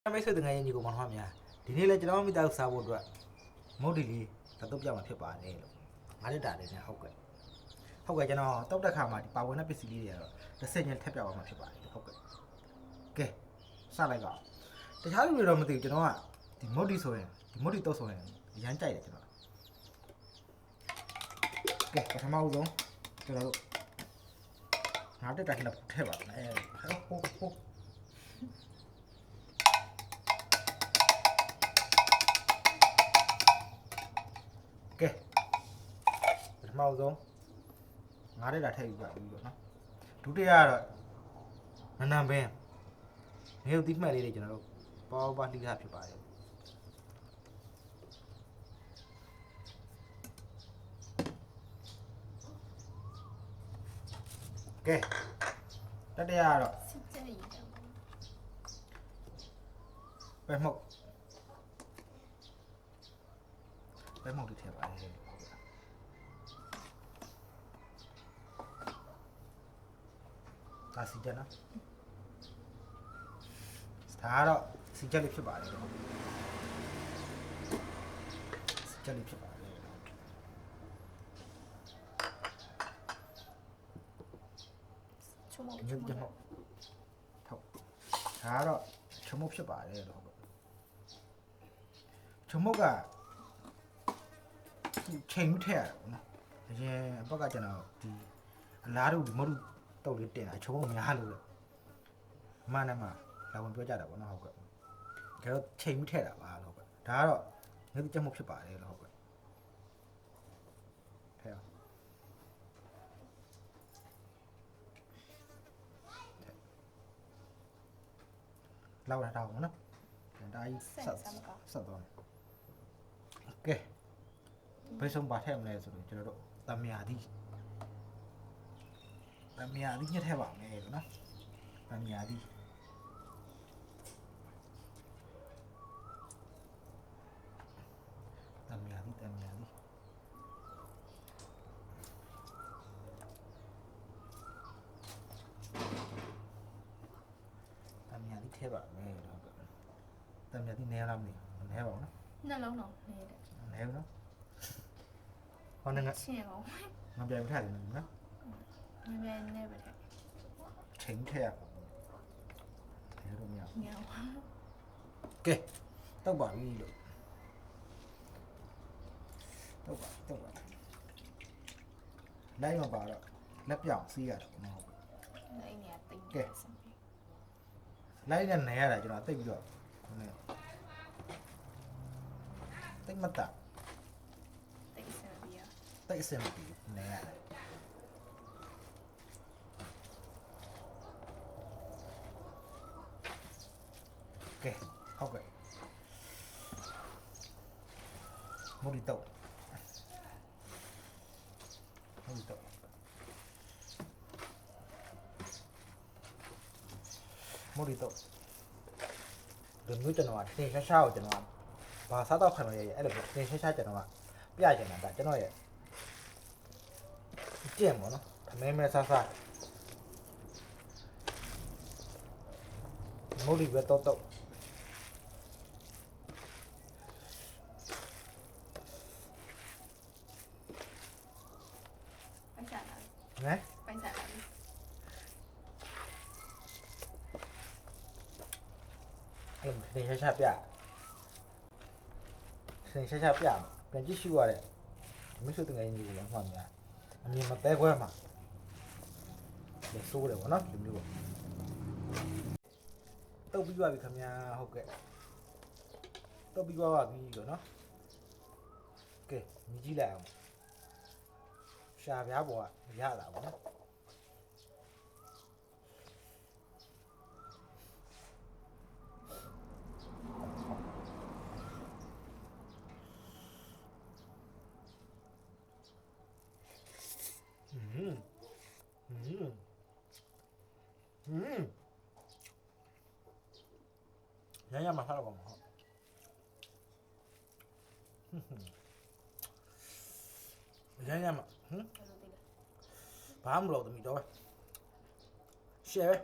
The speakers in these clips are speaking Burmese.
မိတ်ဆွေတငယ်ချင်းညီကိုမောင်နှမများဒီနေ့လဲကျွန်တော်မိသားစုစားဖို့အတွက်မုတ်တီလေးသတုပ်ပြမှာဖြစ်ပါတယ်လို့ငါလက်တာလေးနဲ့ဟုတ်ကဲ့ကျွန်တော်တောက်တက်ခါမှာဒီပါဝင်တဲ့ပစ္စည်းလေးတွေကတော့တစ်ဆက်ချင်းထပ်ပြပါမှာဖြစ်ပါတယ်ဟုတ်ကဲ့ကဲစလိုက်ပါတခြားလူတွေတော့မသိဘူးကျွန်တော်ကဒီမုတ်တီဆိုရင်ဒီမုတ်တီတုပ်ဆိုရင်ရမ်းကြိုက်တယ်ကျွန်တော်ကဲပထမဦးဆုံးကျွန်တော်တို့ငါတက်တာခင်းတော့ထည့်ပါမယ်ဟုတ်ကဲပထမဆုံးငါးရက်တာထည့်ယူပါပြီးတော့နော်ဒုတိယကတော့နန်းပင်နေုပ်တိမှတ်လေးတွေကျွန်တော်တို့ပေါ်ပါလှိထားဖြစ်ပါတယ်ကဲတတိယကတော့ပဲမှုတ်တွေထည့်ပါတယ်ဒါစီချက်နော်ဒါကတော့စီချက်လေးဖြစ်ပါတယ်စီချက်လေးဖြစ်ပါတယ်ချုံမ ညှပ်ကြဟုတ်ဒါကတော့ချုံမဖြစ်ပါတယ်လို့ဟုတ်ကဲ့ချုံမကချိန်ထည့်ရတာပေါ့နော်အရင်ဘက်ကကျွန်တော်ဒီအလားတူဒီမတို့တုတ်လေးတင်တာချုံမများလို့မှန်တယ်မှာလာဝင်ပြောကြတာပေါ့နော်ဟုတ်ကဲ့ဒါတော့ချိန်ထည့်တာပါလို့ဟုတ်ကဲ့ဒါကတော့ညှပ်ကြမှုဖြစ်ပါတယ်လို့ဟုတ်ကဲ့ထည့်လောက်လာတော့နော်ဒါကြီးဆက်သွားမယ်ကဲဘယ်ဆုံးပါထည့်မလဲဆိုတော့ကျွန်တော်တို့တမယာသီးညှက်ထည့်ပါမယ်နော်တမယာသီးထည့်ပါမယ်ဟုတ်ကဲ့တမယာသီးနဲလားမသိဘူးနဲပါဘူးနော် နှလုံးတော့နေတယ် နဲဘူးနော်ဟောနေငါ ချင်းအောင် မပြိုင်ထားတယ်နော် နည်းနည်းနဲ့ပဲတဲ့ ချိန်ထည့်ရနဲလို့မရ ညောင်း ကဲတောက်ပါပြီလို့တောက်ပါလိုက်မပါတော့လက်ပြောင်စီးရတာပေါ့နော် အဲ့နေရာတိတ်တယ်စမ်း လိုက်နဲ့နေရတာကျွန်တော်တိတ်ပြီးတော့တိတ်မတာ တိတ်စမ်းပြီးရ တိတ်အစင်မပြီးနေရတယ်ကဲဟုတ်ကဲ့မူရီတော့ဒီမျိုးကျွန်တော်ကတင်ရှားကိုကျွန်တော်ကဘာစားတော့ခံလို့ရအဲ့လိုတင်ရှားကျွန်တော်ကပြချင်တာဒါကျွန်တော်ရဲ့ကြည့်ပေါ့နော်မဲဆဆမိုးရီပဲတော့ပိုက်စားလာ နဲ ပိုက်စားလာ အဲ့တင်ရှားပြပြန်ကြည့်ရှုရတဲ့မိတ်ဆွေတငယ်ချင်းတွေကိုလည်းမှတ်များအမြင်မသေးခွဲမှာလေစိုးတယ်ဗောနော်ဒီမျိုးတုတ်ပြီးပါပြီခင်ဗျာဟုတ်ကဲ့တုတ်ပြီးပါပြီလို့နော်ကဲမြည်ကြည့်လိုက်အောင်ရှာပြားပေါ်ကရလာဗောနော်ရမှာထားတော့ပါမဟုတ်ရမှာဘာမှမလုပ်သမီးတော့ရှယ်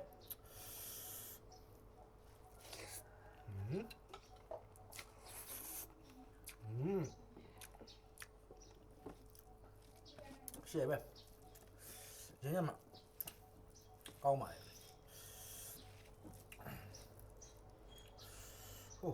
ပဲ ရှယ်ပဲရင်းရမှာကောင်းပါလေဟို